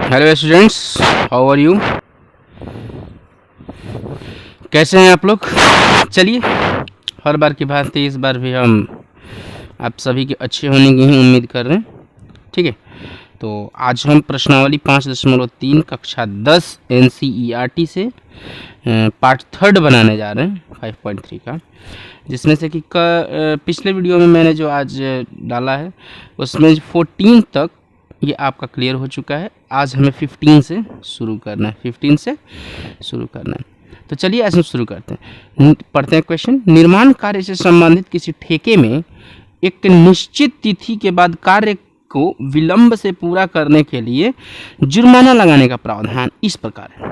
Hello students, how are you? कैसे हैं आप लोग? चलिए, हर बार की भांति इस बार भी हम आप सभी के अच्छे होने की ही उम्मीद कर रहे हैं। ठीक है, तो आज हम प्रश्नावली 5.3 कक्षा 10 NCERT से पार्ट 3 बनाने जा रहे हैं 5.3 का, जिसमें से कि पिछले वीडियो में मैंने जो आज डाला है उसमें 14 तक ये आपका क्लियर हो चुका है। आज हमें 15 से शुरू करना है, 15 से शुरू करना है। तो चलिए आज हम शुरू करते हैं, पढ़ते हैं क्वेश्चन। निर्माण कार्य से संबंधित किसी ठेके में एक निश्चित तिथि के बाद कार्य को विलंब से पूरा करने के लिए जुर्माना लगाने का प्रावधान इस प्रकार है।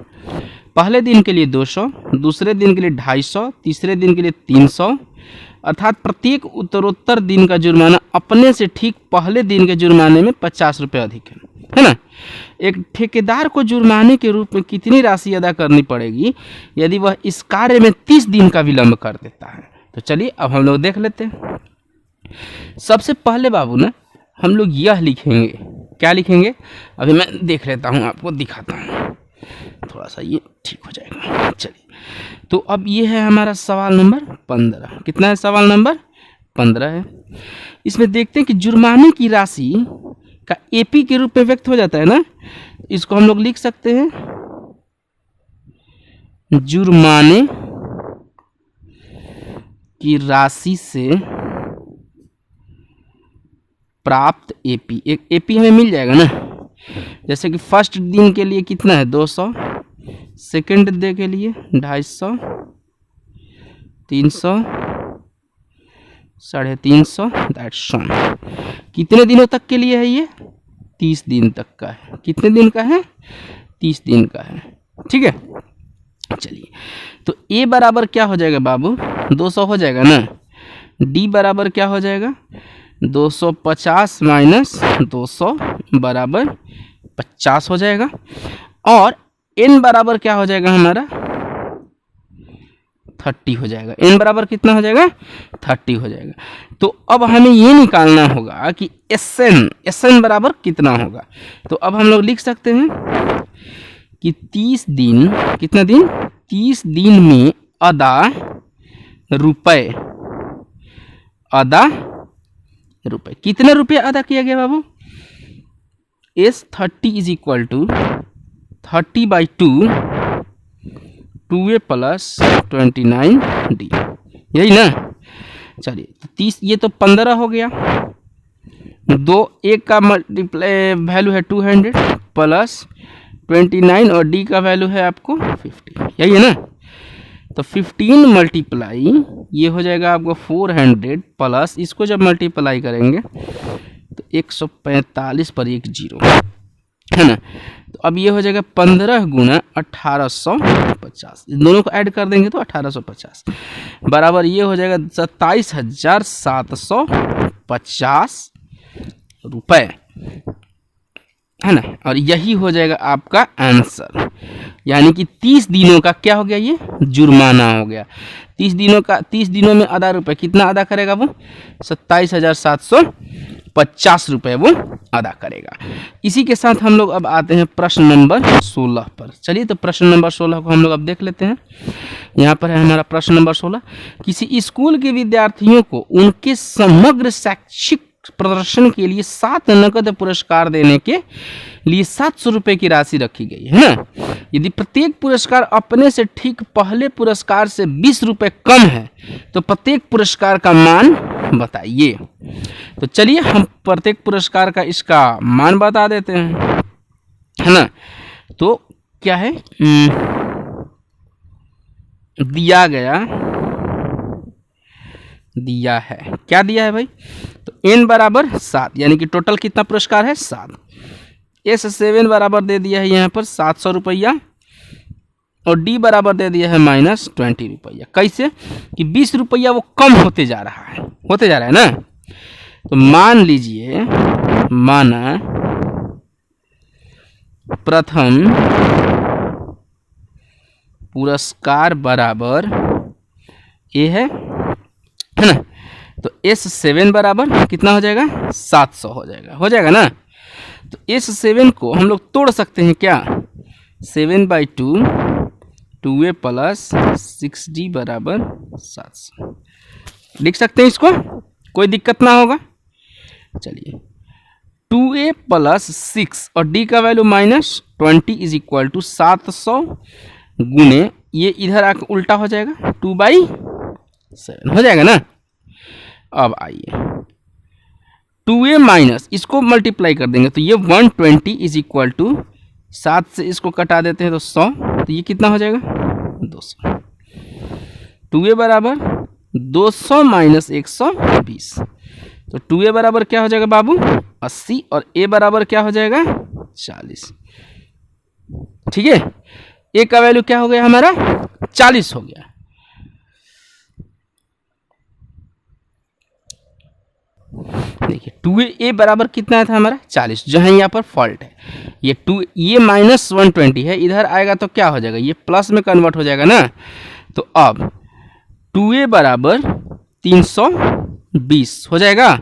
पहले दिन के लिए 200, दूसरे दिन के लिए 250, तीसरे दिन के लिए 300, अर्थात प्रत्येक उत्तरोत्तर दिन का जुर्माना अपने से ठीक पहले दिन के जुर्माने में 50 रुपये अधिक है ना। एक ठेकेदार को जुर्माने के रूप में कितनी राशि अदा करनी पड़ेगी यदि वह इस कार्य में 30 दिन का विलंब कर देता है? तो चलिए अब हम लोग देख लेते हैं। सबसे पहले बाबू ना हम लोग यह लिखेंगे, क्या लिखेंगे अभी मैं देख लेता हूँ, आपको दिखाता हूँ, थोड़ा सा ये ठीक हो जाएगा। चलिए, तो अब ये है हमारा सवाल नंबर 15। कितना है? सवाल नंबर 15 है। इसमें देखते हैं कि जुर्माने की राशि का एपी के रूप में व्यक्त हो जाता है ना। इसको हम लोग लिख सकते हैं जुर्माने की राशि से प्राप्त एपी। एक एपी हमें मिल जाएगा ना, जैसे कि फर्स्ट दिन के लिए कितना है 200, सेकंड डे के लिए 250, 300, 350, दैट्स ऑल। कितने दिनों तक के लिए है ये? 30 दिन तक का है। कितने दिन का है? 30 दिन का है। ठीक है, चलिए, तो ए बराबर क्या हो जाएगा बाबू? 200 हो जाएगा ना। डी बराबर क्या हो जाएगा? 250 माइनस 200 बराबर 50 हो जाएगा। और n बराबर क्या हो जाएगा हमारा? 30 हो जाएगा। n बराबर कितना हो जाएगा? 30 हो जाएगा। तो अब हमें ये निकालना होगा कि Sn बराबर कितना होगा। तो अब हम लोग लिख सकते हैं कि 30 दिन, कितना दिन? 30 दिन में अदा रुपए, कितने रुपए अदा किया गया बाबू? S30 is equal to 30/2 2a plus 29d, यही ना। चलिए, तो 30, ये तो 15 हो गया। दो एक का मल्टीप्लाई वैल्यू है 200 प्लस 29 और डी का वैल्यू है आपको 50, यही है ना। तो 15 मल्टीप्लाई ये हो जाएगा आपको 400 प्लस, इसको जब मल्टीप्लाई करेंगे तो 145 पर एक जीरो है ना। तो अब ये हो जाएगा 15 गुना 1850, इन दोनों को ऐड कर देंगे तो 1850 बराबर ये हो जाएगा 27,750 रुपए, है ना। और यही हो जाएगा आपका आंसर, यानी कि 30 दिनों का क्या हो गया? ये जुर्माना हो गया। 30 दिनों में अदा रुपए कितना अदा करेगा वो? 27,750 रुपए वो अदा करेगा। इसी के साथ हम लोग अब आते हैं प्रश्न नंबर 16 पर। चलिए, तो प्रश्न नंबर 16 को हम लोग अब देख लेते हैं। यहाँ पर है हमारा प्रश्न नंबर 16। किसी स्कूल के विद्यार्थियों को उनके समग्र शैक्षिक प्रदर्शन के लिए 7 नकद पुरस्कार देने के लिए 700 रुपए की राशि रखी गई है ना। यदि प्रत्येक पुरस्कार अपने से ठीक पहले पुरस्कार से 20 रुपए कम है तो प्रत्येक पुरस्कार का मान बताइए। तो चलिए हम प्रत्येक पुरस्कार का इसका मान बता देते हैं, है ना। तो क्या है दिया है, क्या दिया है भाई? तो n बराबर 7, यानी कि टोटल कितना पुरस्कार है? 7। S7 बराबर दे दिया है यहाँ पर 700 रुपया, और D बराबर दे दिया है -20 रुपया। कैसे? कि 20 रुपया वो कम होते जा रहा है ना। तो मान लीजिए, माना प्रथम पुरस्कार बराबर ये है ना। तो S7 बराबर कितना हो जाएगा? 700 हो जाएगा ना। तो इस 7 को हम लोग तोड़ सकते हैं क्या? 7/2 2a प्लस 6d बराबर 700 लिख सकते हैं इसको, कोई दिक्कत ना होगा। चलिए 2a प्लस 6 और d का वैल्यू -20 इज इक्वल टू 700 गुने, ये इधर आकर उल्टा हो जाएगा 2/7 हो जाएगा ना। अब आइए 2a माइनस इसको मल्टीप्लाई कर देंगे तो ये 120 इज इक्वल टू 7 से इसको कटा देते हैं तो 100, तो ये कितना हो जाएगा 200। 2a बराबर 200 माइनस 120, तो 2a बराबर क्या हो जाएगा बाबू 80 और a बराबर क्या हो जाएगा 40। ठीक है, a का वैल्यू क्या हो गया हमारा 40 हो गया। देखिए 2a बराबर कितना था हमारा 40, जहां यहाँ पर फॉल्ट है ये ये -120 है, इधर आएगा तो क्या हो जाएगा ये प्लस में कन्वर्ट हो जाएगा ना। तो अब 2a बराबर 320 हो जाएगा,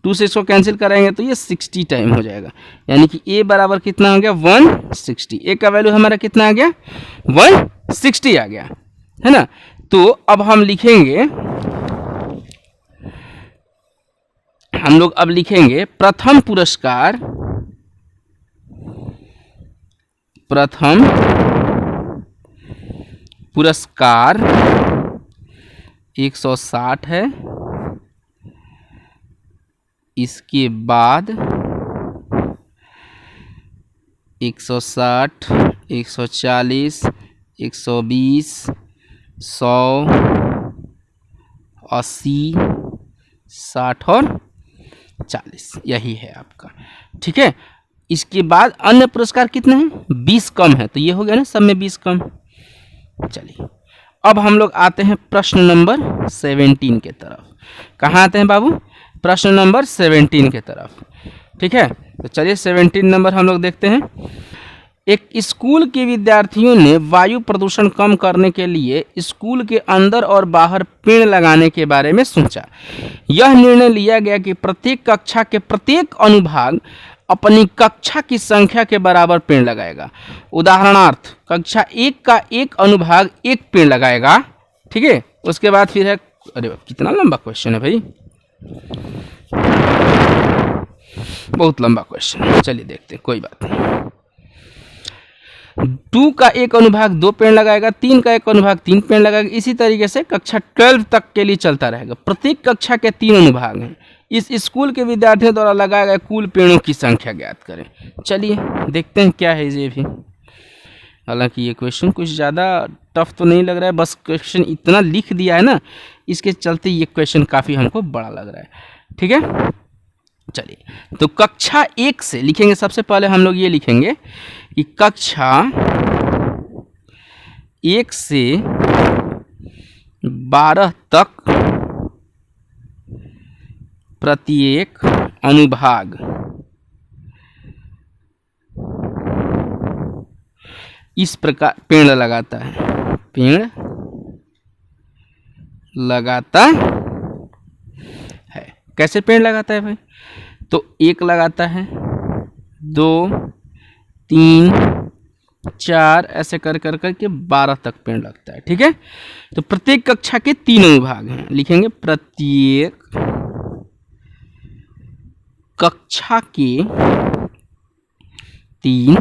2 से इसको कैंसिल कराएंगे तो ये 60 टाइम हो जाएगा, यानी कि a बराबर कितना हो गया 160। a का वैल्यू हमारा कितना आ गया 160 आ गया, है ना। तो अब हम लिखेंगे, हम लोग अब लिखेंगे प्रथम पुरस्कार 160 है, इसके बाद 160 140 120 100 80 60 और 40 यही है आपका। ठीक है, इसके बाद अन्य पुरस्कार कितने हैं 20 कम है, तो ये हो गया ना सब में 20 कम। चलिए अब हम लोग आते हैं प्रश्न नंबर 17 के तरफ। कहाँ आते हैं बाबू प्रश्न नंबर 17 के तरफ। ठीक है, तो चलिए 17 नंबर हम लोग देखते हैं। एक स्कूल के विद्यार्थियों ने वायु प्रदूषण कम करने के लिए स्कूल के अंदर और बाहर पेड़ लगाने के बारे में सोचा। यह निर्णय लिया गया कि प्रत्येक कक्षा के प्रत्येक अनुभाग अपनी कक्षा की संख्या के बराबर पेड़ लगाएगा। उदाहरणार्थ कक्षा 1 का एक अनुभाग एक पेड़ लगाएगा। ठीक है, उसके बाद फिर है, अरे कितना लंबा क्वेश्चन है भाई, बहुत लंबा क्वेश्चन है, चलिए देखते हैं, कोई बात नहीं। 2 का एक अनुभाग 2 पेड़ लगाएगा, 3 का एक अनुभाग 3 पेड़ लगाएगा। इसी तरीके से कक्षा 12 तक के लिए चलता रहेगा। प्रत्येक कक्षा के 3 अनुभाग हैं। इस स्कूल के विद्यार्थियों द्वारा लगाए गए कुल पेड़ों की संख्या ज्ञात करें। चलिए देखते हैं क्या है ये भी। हालांकि ये क्वेश्चन कुछ ज़्यादा टफ तो नहीं लग रहा है, बस क्वेश्चन इतना लिख दिया है ना, इसके चलते ये क्वेश्चन काफ़ी हमको बड़ा लग रहा है। ठीक है, चलिए तो कक्षा 1 से लिखेंगे। सबसे पहले हम लोग ये लिखेंगे कि कक्षा 1 से 12 तक प्रत्येक अनुभाग इस प्रकार पेड़ लगाता है, पेड़ लगाता है। कैसे पेड़ लगाता है भाई, तो 1 लगाता है, 2 3 4 ऐसे कर के 12 तक पेड़ लगता है। ठीक है, तो प्रत्येक कक्षा के 3 अनुभाग हैं, लिखेंगे प्रत्येक कक्षा के 3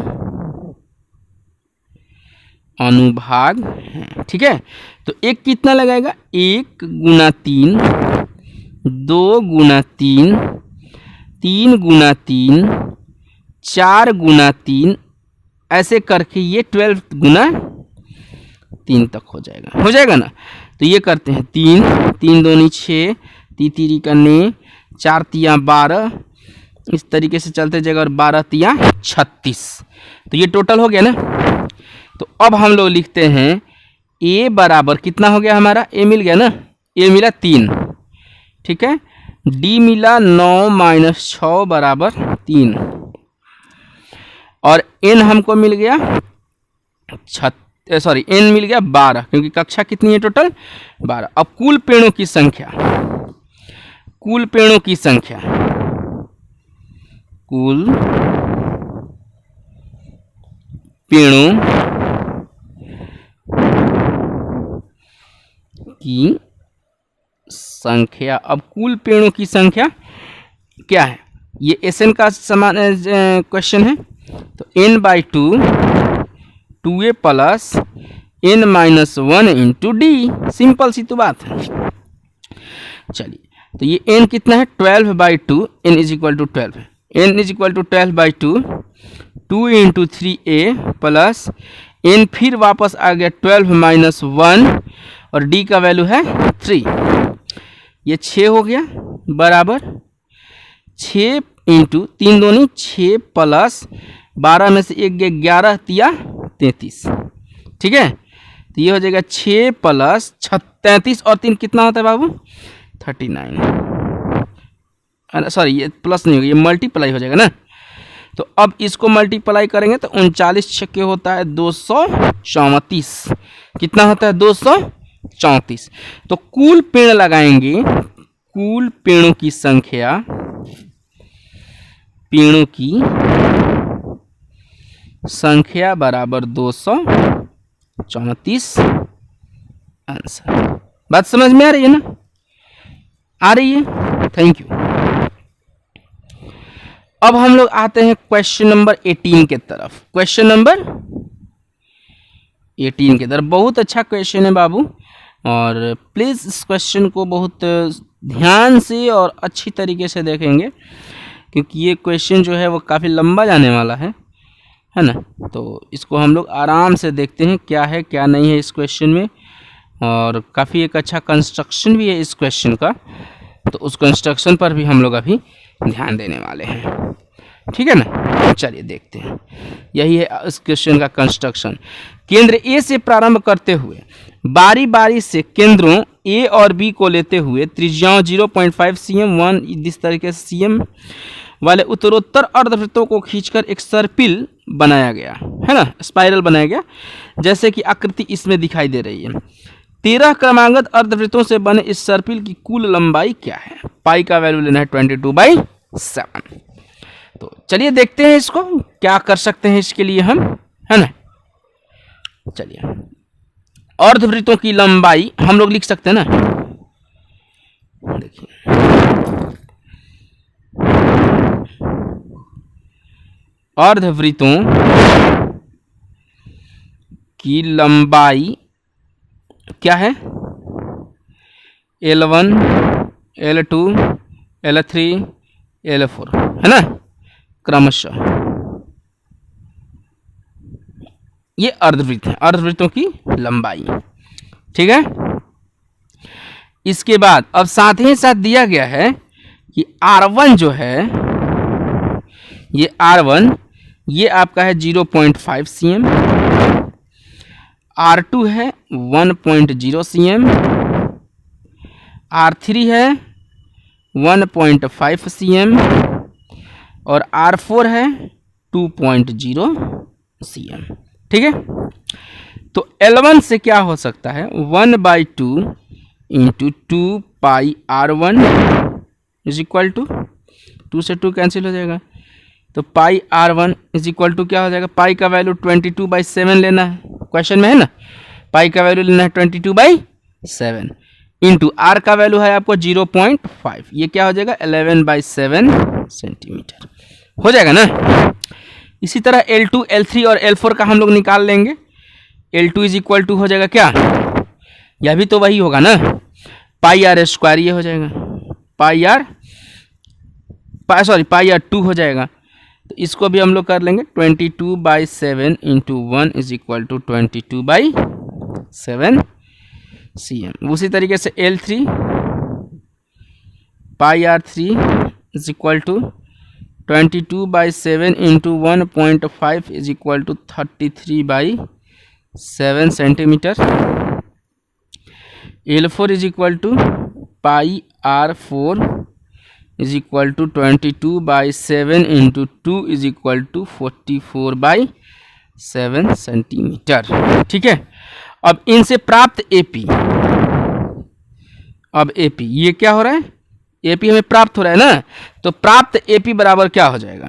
अनुभाग हैं। ठीक है, तो 1 कितना लगाएगा 1 गुना 3, 2 गुना 3, 3 गुना 3, 4 गुना 3, ऐसे करके ये 12 गुना 3 तक हो जाएगा ना। तो ये करते हैं 3 3 दूनी 6, 3 3 करने 4 तिया 12, इस तरीके से चलते जाएगा, और 12 तिया 36, तो ये टोटल हो गया ना। तो अब हम लोग लिखते हैं a बराबर कितना हो गया हमारा, a मिल गया ना, a मिला 3। ठीक है, d मिला 9 - 6 बराबर 3, और n हमको मिल गया n मिल गया 12, क्योंकि कक्षा कितनी है टोटल 12। अब कुल पेड़ों की संख्या, कुल पेड़ों की संख्या। अब कुल पेड़ों की संख्या क्या है, ये एसएन का समान क्वेश्चन है, तो n by 2a plus n minus 1 into d, simple सी तो बात है। चलिए, तो ये n कितना है 12 by 2, n is equal to 12 है, n is equal to 12 by 2 into 3a plus n फिर वापस आ गया 12 माइनस 1 और d का वैल्यू है 3, ये 6 हो गया बराबर 6 इंटू 3 दूनी 6 प्लस 12 में से 1 गया 11 तिया 33, ठीक है। तो ये हो जाएगा 6 प्लस 33 और 3 कितना होता है बाबू 39, सॉरी ये प्लस नहीं होगा, ये मल्टीप्लाई हो जाएगा ना। तो अब इसको मल्टीप्लाई करेंगे तो 39 छक्के होता है 234, कितना होता है 234। तो कुल पेड़ लगाएंगे, कुल पेड़ों की संख्या, पेड़ों की संख्या बराबर 234 आंसर। बात समझ में आ रही है ना, आ रही है, थैंक यू। अब हम लोग आते हैं क्वेश्चन नंबर 18 के तरफ। क्वेश्चन नंबर 18 के तरफ, बहुत अच्छा क्वेश्चन है बाबू, और प्लीज इस क्वेश्चन को बहुत ध्यान से और अच्छी तरीके से देखेंगे, क्योंकि ये क्वेश्चन जो है वो काफ़ी लंबा जाने वाला है ना। तो इसको हम लोग आराम से देखते हैं क्या है क्या नहीं है इस क्वेश्चन में, और काफ़ी एक अच्छा कंस्ट्रक्शन भी है इस क्वेश्चन का, तो उस कंस्ट्रक्शन पर भी हम लोग अभी ध्यान देने वाले हैं, ठीक है ना। चलिए देखते हैं, यही है इस क्वेश्चन का कंस्ट्रक्शन। केंद्र ए से प्रारंभ करते हुए बारी बारी से केंद्रों ए और बी को लेते हुए त्रिज्याओं 0.5 cm 1 इस तरीके से cm वाले उत्तरोत्तर अर्धवृत्तों को खींचकर एक सर्पिल बनाया गया है ना, स्पाइरल बनाया गया, जैसे कि आकृति इसमें दिखाई दे रही है। 13 क्रमागत अर्धवृत्तों से बने इस सर्पिल की कुल लंबाई क्या है। पाई का वैल्यू लेना है 22/7। तो चलिए देखते हैं इसको क्या कर सकते हैं इसके लिए हम, है ना। चलिए, अर्धवृत्तों की लंबाई हम लोग लिख सकते हैं ना, देखिए अर्धवृत्तों की लंबाई क्या है, L1 L2 L3 L4 है ना, क्रमशः ये अर्धवृत्त है, अर्धवृत्तों की लंबाई, ठीक है। इसके बाद अब साथ ही साथ दिया गया है कि R1 जो है, ये R1 ये आपका है 0.5 cm, R2 है 1.0 cm, R3 है 1.5 cm और R4 है 2.0 cm, ठीक है। तो L1 से क्या हो सकता है 1/2 into 2 pi R1 is equal to 2 से 2 कैंसिल हो जाएगा, तो पाई R1 इज इक्वल टू क्या हो जाएगा, पाई का वैल्यू 22/7 लेना है, क्वेश्चन में है ना, पाई का वैल्यू लेना है 22/7 इंटू आर का वैल्यू है आपको 0.5, ये क्या हो जाएगा 11/7 सेंटीमीटर हो जाएगा ना। इसी तरह L2 L3 और L4 का हम लोग निकाल लेंगे। L2 इज इक्वल टू हो जाएगा क्या, यह भी तो वही होगा ना, पाई आर स्क्वायर, ये हो जाएगा पाई आर 2 हो जाएगा। तो इसको भी हम लोग कर लेंगे 22/7 into 1 is equal to 22/7 cm। उसी तरीके से L3 pi R3 is equal to 22/7 into 1.5 is equal to 33/7 centimetre. L4 is equal to pi R4 is equal to 22/7 into 2 is equal to 44/7 centimetre, ठीक है। अब इनसे प्राप्त AP, अब AP ये क्या हो रहा है, AP हमें प्राप्त हो रहा है ना, तो प्राप्त AP बराबर क्या हो जाएगा,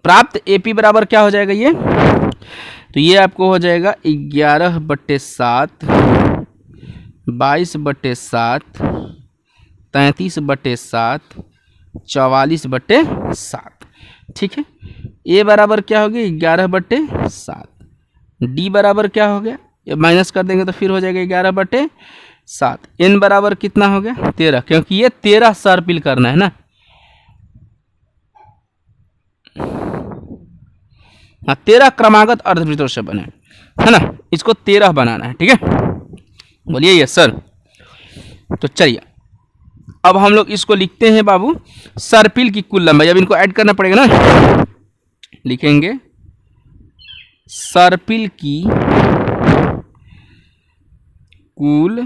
प्राप्त एपी बराबर क्या हो जाएगा ये, तो ये आपको हो जाएगा 11/7, 22/7, 33/7, 44/7। ठीक है, ए बराबर क्या हो गया 11/7, डी बराबर क्या हो गया, ये माइनस कर देंगे तो फिर हो जाएगा 11/7, एन बराबर कितना हो गया 13, क्योंकि ये 13 सर्पिल करना है ना। हाँ, 13 क्रमागत अर्धवृत्तों से बने है ना, इसको 13 बनाना है। ठीक है, बोलिए यस सर। तो चलिए अब हम लोग इसको लिखते हैं बाबू, सर्पिल की कुल लंबाई, अब इनको ऐड करना पड़ेगा ना, लिखेंगे सर्पिल की कुल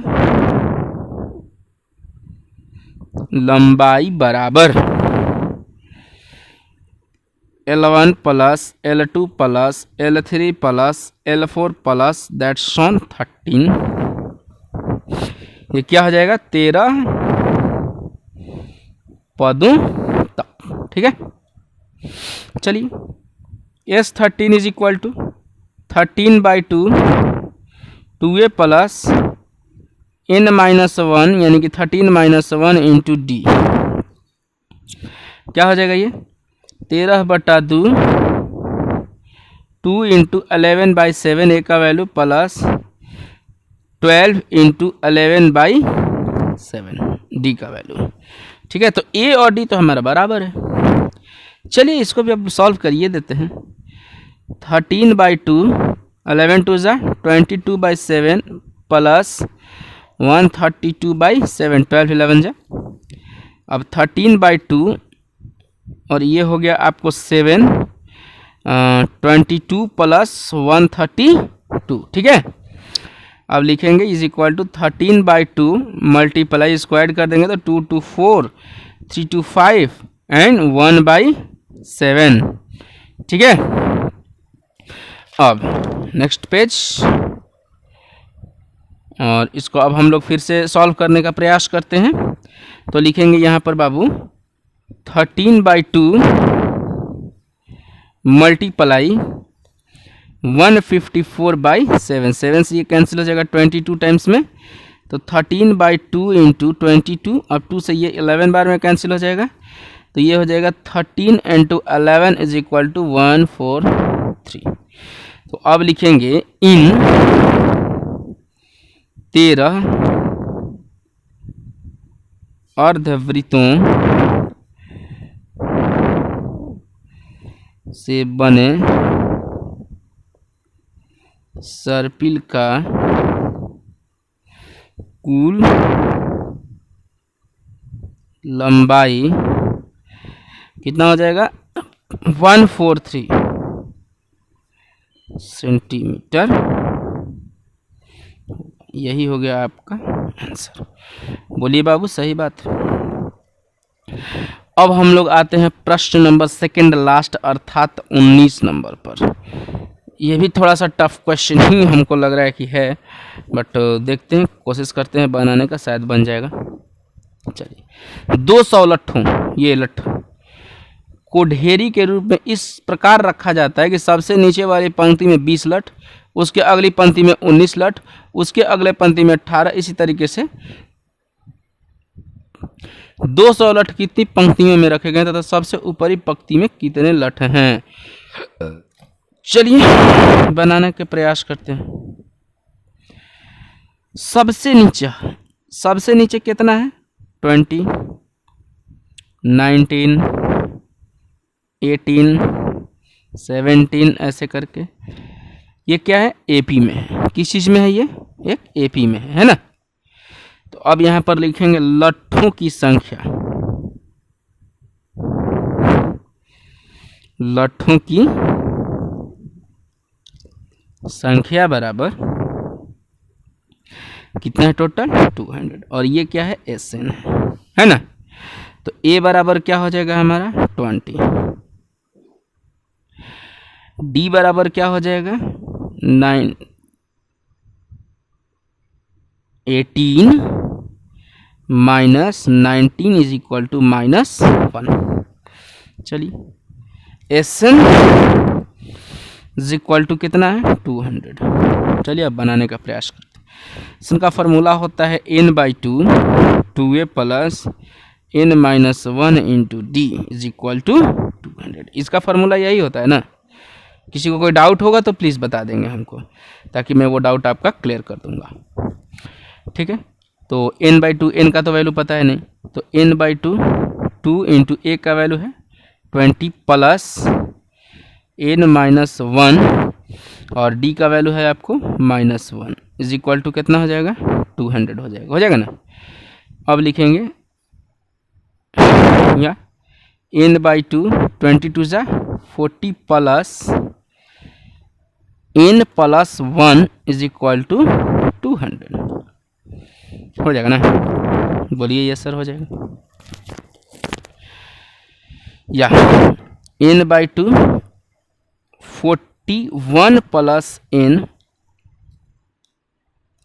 लंबाई बराबर L1 plus L2 plus L3 plus L4 plus that's on 13, ये क्या हो जाएगा 13 पदों तक। ठीक है, चलिए S13 is equal to 13/2 2a plus n-1 यानी कि 13-1 इंटू डी, क्या हो जाएगा ये 13/2 2 इंटू 11/7 ए का वैल्यू प्लस 12 इंटू 11/7 डी का वैल्यू। ठीक है, तो ए और डी तो हमारा बराबर है। चलिए इसको भी अब सॉल्व करिए देते हैं। 13/2 11 2 22/7 प्लस 132/7 12 11 जा, अब 13/2 और ये हो गया आपको 7 22 प्लस 132। ठीक है, अब लिखेंगे is equal to 13/2 multiply square कर देंगे तो 2 2 4 3 2 5 एंड 1/7। ठीक है, अब नेक्स्ट पेज, और इसको अब हम लोग फिर से सॉल्व करने का प्रयास करते हैं। तो लिखेंगे यहाँ पर बाबू 13/2 मल्टीप्लाई 154/7, 7 से ये कैंसिल हो जाएगा 22 टाइम्स में, तो 13/2 इंटू 22, अब 2 से ये 11 बार में कैंसिल हो जाएगा, तो ये हो जाएगा 13 इंटू 11 इज इक्वल टू 143। तो अब लिखेंगे इन 13 अर्धवृत्तों से बने सर्पिल का कुल लंबाई कितना हो जाएगा 143 सेंटीमीटर, यही हो गया आपका आंसर। बोलिए बाबू सही बात। अब हम लोग आते हैं प्रश्न नंबर सेकंड लास्ट अर्थात 19 नंबर पर। यह भी थोड़ा सा टफ क्वेश्चन ही हमको लग रहा है कि है, बट देखते हैं, कोशिश करते हैं बनाने का, शायद बन जाएगा। चलिए 200 लट्ठों, ये लट्ठ को ढेरी के रूप में इस प्रकार रखा जाता है कि सबसे नीचे वाली पंक्ति में 20 लठ, उसके अगली पंक्ति में 19 लठ, उसके अगले पंक्ति में 18, इसी तरीके से 200 लठ कितनी पंक्तियों में रखे गए तथा सबसे ऊपरी पंक्ति में कितने लठ हैं। चलिए बनाने के प्रयास करते हैं। सबसे नीचे कितना है 20, 19, 18, 17 ऐसे करके, ये क्या है एपी में है। किस चीज में है ये, एक एपी में है ना। तो अब यहां पर लिखेंगे लट्ठों की संख्या, लट्ठों की संख्या बराबर कितना है टोटल 200, और ये क्या है एसएन है ना। तो ए बराबर क्या हो जाएगा हमारा 20, डी बराबर क्या हो जाएगा 18 माइनस 19 इज इक्वल टू -1। चलिए Sn इज इक्वल टू कितना है 200। चलिए अब बनाने का प्रयास करते हैं। इसका फॉर्मूला होता है n/2 2a plus n-1 into d is equal to 200। इसका फॉर्मूला यही होता है ना। किसी को कोई डाउट होगा तो प्लीज़ बता देंगे हमको, ताकि मैं वो डाउट आपका क्लियर कर दूंगा। ठीक है, तो n/2 n का तो वैल्यू पता है नहीं, तो n/2 2 इंटू a का वैल्यू है 20 प्लस n-1 और d का वैल्यू है आपको -1 इज इक्वल टू कितना हो जाएगा 200 हो जाएगा ना। अब लिखेंगे या n/2 22 जा 40 plus n+1 is equal to 200 हो जाएगा ना। बोलिए यस सर हो जाएगा। या n/2 41 plus n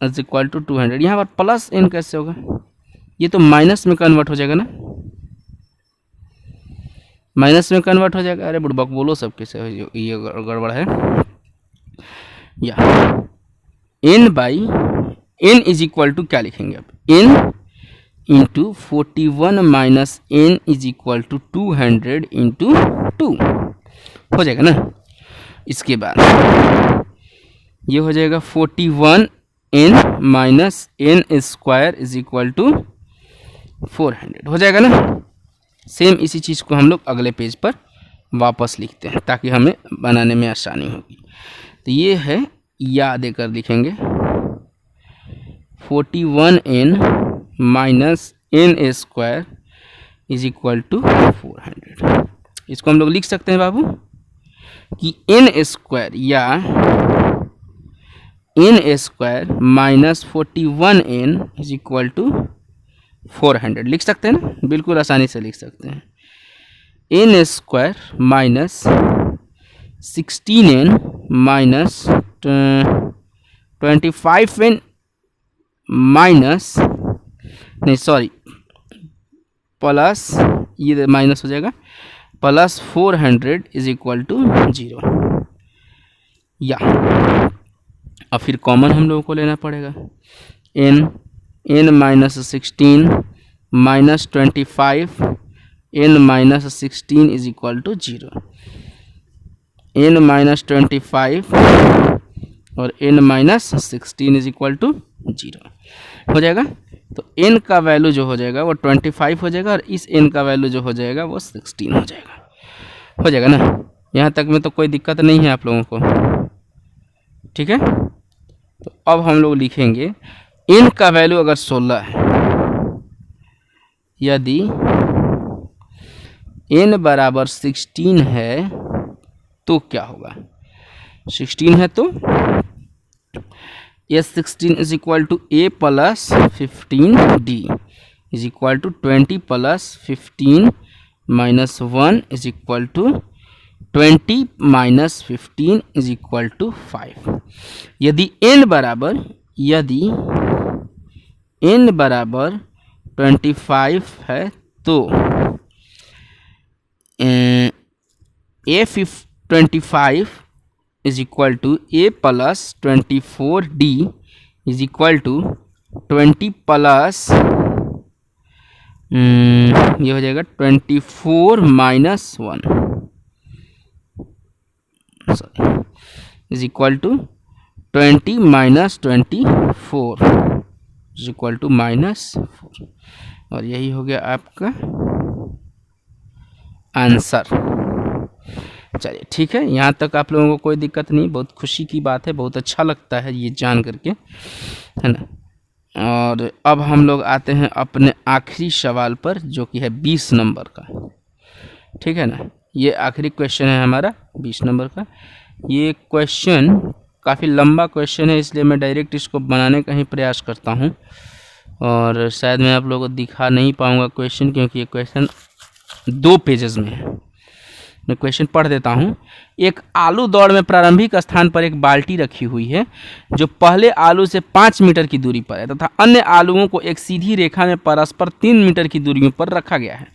is equal to 200। यहाँ पर प्लस n कैसे होगा, ये तो माइनस में कन्वर्ट हो जाएगा ना, माइनस में कन्वर्ट हो जाएगा। अरे बुड़बक बोलो सब कैसे ये गड़बड़ है। या n इज इक्वल टू क्या लिखेंगे अब, n into 41 minus n is equal to 200 into 2 हो जाएगा ना। इसके बाद ये हो जाएगा 41n minus n square is equal to 400 हो जाएगा ना। सेम इसी चीज़ को हम लोग अगले पेज पर वापस लिखते हैं ताकि हमें बनाने में आसानी होगी। तो ये है, या देकर लिखेंगे 41n minus n square is equal to 400। इसको हम लोग लिख सकते हैं बाबू कि n स्क्वायर या n square minus 41n is equal to 400 लिख सकते हैं ना, बिल्कुल आसानी से लिख सकते हैं। n square minus 16n minus 25n minus नहीं सॉरी प्लस ये माइनस हो जाएगा प्लस 400 इज इक्वल टू 0। या अब फिर कॉमन हम लोगों को लेना पड़ेगा। n minus 16 minus 25 n minus 16 is equal to 0। n minus 25 और n minus 16 is equal to 0 हो जाएगा। तो n का वैल्यू जो हो जाएगा वो 25 हो जाएगा और इस n का वैल्यू जो हो जाएगा वो 16 हो जाएगा ना। यहाँ तक में तो कोई दिक्कत नहीं है आप लोगों को, ठीक है। तो अब हम लोग लिखेंगे n का वैल्यू अगर 16 है, यदि n बराबर 16 है तो क्या होगा, 16 है तो yes 16 is equal to a plus 15d is equal to 20 plus 15 minus 1 is equal to 20 minus 15 is equal to 5। यदि n बराबर 25 है तो a25 is equal to a plus 24d is equal to 20 plus ये हो जाएगा 24 minus 1 is equal to 20 minus 24 is equal to -4 और यही हो गया आपका आंसर। चलिए ठीक है, यहाँ तक आप लोगों को कोई दिक्कत नहीं, बहुत खुशी की बात है, बहुत अच्छा लगता है ये जान करके, है ना। और अब हम लोग आते हैं अपने आखिरी सवाल पर जो कि है 20 नंबर का, ठीक है ना। ये आखिरी क्वेश्चन है हमारा 20 नंबर का। ये क्वेश्चन काफ़ी लंबा क्वेश्चन है, इसलिए मैं डायरेक्ट इसको बनाने का ही प्रयास करता हूँ और शायद मैं आप लोगों को दिखा नहीं पाऊँगा क्वेश्चन, क्योंकि ये क्वेश्चन 2 पेजेस में है। मैं क्वेश्चन पढ़ देता हूँ। एक आलू दौड़ में प्रारंभिक स्थान पर एक बाल्टी रखी हुई है जो पहले आलू से 5 मीटर की दूरी पर है तथा अन्य आलूओं को एक सीधी रेखा में परस्पर 3 मीटर की दूरियों पर रखा गया है।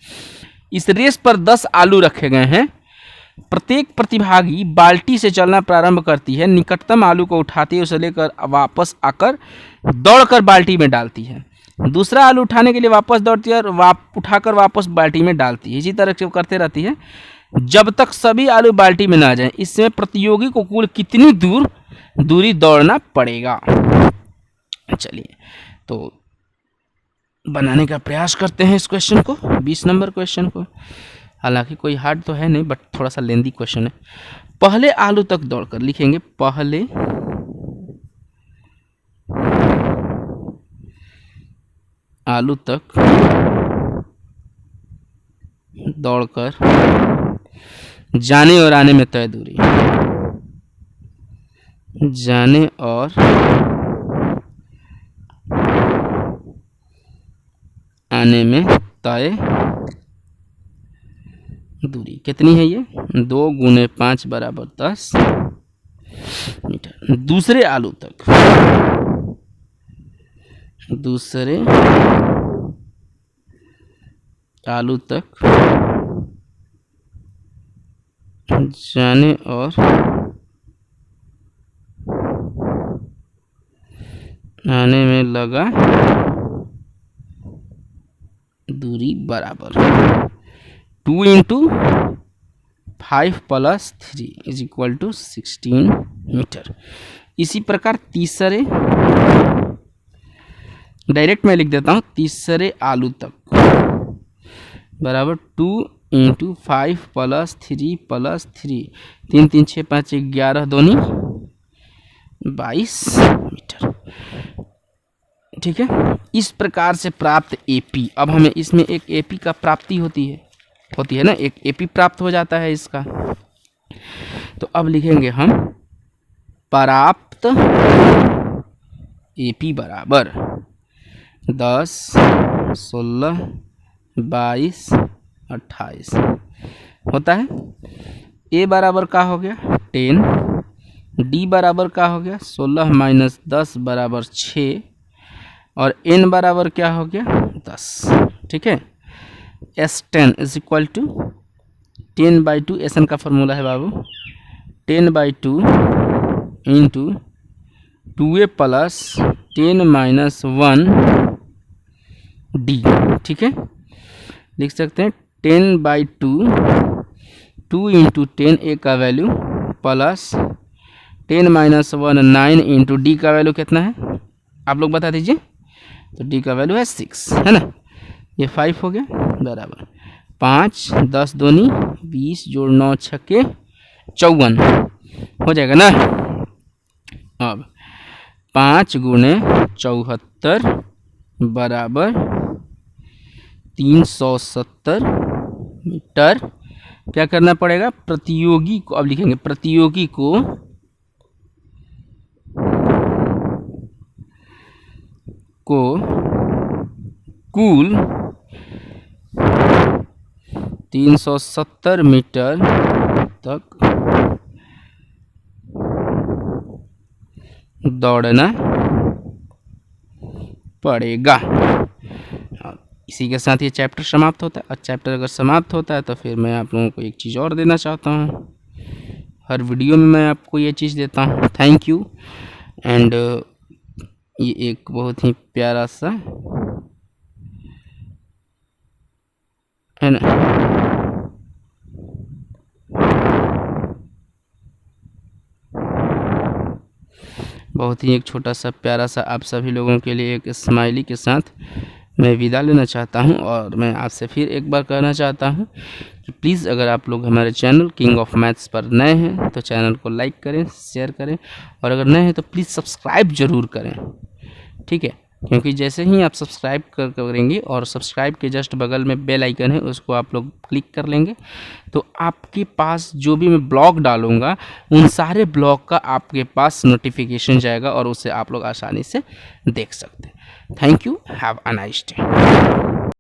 इस रेस पर 10 आलू रखे गए हैं प्रत्येक प्रतिभागी बाल्टी से चलना प्रारंभ करती है, निकटतम आलू को उठाती है, उसे लेकर वापस आकर दौड़कर बाल्टी में डालती है। दूसरा आलू उठाने के लिए वापस दौड़ती है और उठाकर वापस बाल्टी में डालती है। इसी तरह से करते रहती है जब तक सभी आलू बाल्टी में ना जाएं। इसमें प्रतियोगी को कुल कितनी दूरी दौड़ना पड़ेगा। चलिए तो बनाने का प्रयास करते हैं इस क्वेश्चन को, 20 नंबर क्वेश्चन को। हालांकि कोई हार्ड तो है नहीं, बट थोड़ा सा लेंदी क्वेश्चन है। पहले आलू तक दौड़कर, लिखेंगे पहले आलू तक दौड़कर जाने और आने में तय दूरी, जाने और आने में तय दूरी कितनी है? ये 2 × 5 = 10 मीटर। दूसरे आलू तक जाने और आने में लगा दूरी बराबर 2 × 5 + 3 = 16 मीटर। इसी प्रकार तीसरे, डायरेक्ट मैं लिख देता हूँ, तीसरे आलू तक बराबर 2 × 5 + 3 + 3, 3 3 6 5 11 दूनी 22 मीटर। ठीक है, इस प्रकार से प्राप्त एपी। अब हमें इसमें एक एपी का प्राप्ति होती है ना, एक एपी प्राप्त हो जाता है इसका। तो अब लिखेंगे हम प्राप्त एपी बराबर 10, 16, 22, 28 होता है। ए बराबर का हो गया 10, डी बराबर का हो गया 16 - 10 = 6 और n बराबर क्या हो गया 10। ठीक है, S10 = 10/2, SN का फॉर्मूला है बाबू, 10/2 × 2a + 10 - 1 d। ठीक है, लिख सकते हैं 10/2, 2 × 10 a का वैल्यू प्लस 10 - 1 9 × d का वैल्यू कितना है आप लोग बता दीजिए। तो d का वैल्यू है 6, है ना, ये 5 हो गया बराबर 5, 10 दूनी 20 + 9 = 54 हो जाएगा ना। अब 5 × 74 बराबर 370 मीटर। क्या करना पड़ेगा? प्रतियोगी को, अब लिखेंगे प्रतियोगी को कुल 370 मीटर तक दौड़ना पड़ेगा। इसी के साथ ये चैप्टर समाप्त होता है। और चैप्टर अगर समाप्त होता है तो फिर मैं आप लोगों को एक चीज़ और देना चाहता हूँ। हर वीडियो में मैं आपको ये चीज़ देता हूँ। Thank you. एंड ये एक बहुत ही प्यारा सा है ना, बहुत ही एक छोटा सा प्यारा सा आप सभी लोगों के लिए एक स्माइली के साथ मैं विदा लेना चाहता हूं। और मैं आपसे फिर एक बार कहना चाहता हूं कि प्लीज़ अगर आप लोग हमारे चैनल किंग ऑफ मैथ्स पर नए हैं तो चैनल को लाइक करें, शेयर करें, और अगर नए हैं तो प्लीज़ सब्सक्राइब ज़रूर करें। ठीक है, क्योंकि जैसे ही आप सब्सक्राइब करेंगे और सब्सक्राइब के जस्ट बगल में बेल आइकन है उसको आप लोग क्लिक कर लेंगे तो आपके पास जो भी मैं ब्लॉग डालूंगा उन सारे ब्लॉग का आपके पास नोटिफिकेशन जाएगा और उसे आप लोग आसानी से देख सकते हैं। Thank you, have a nice day.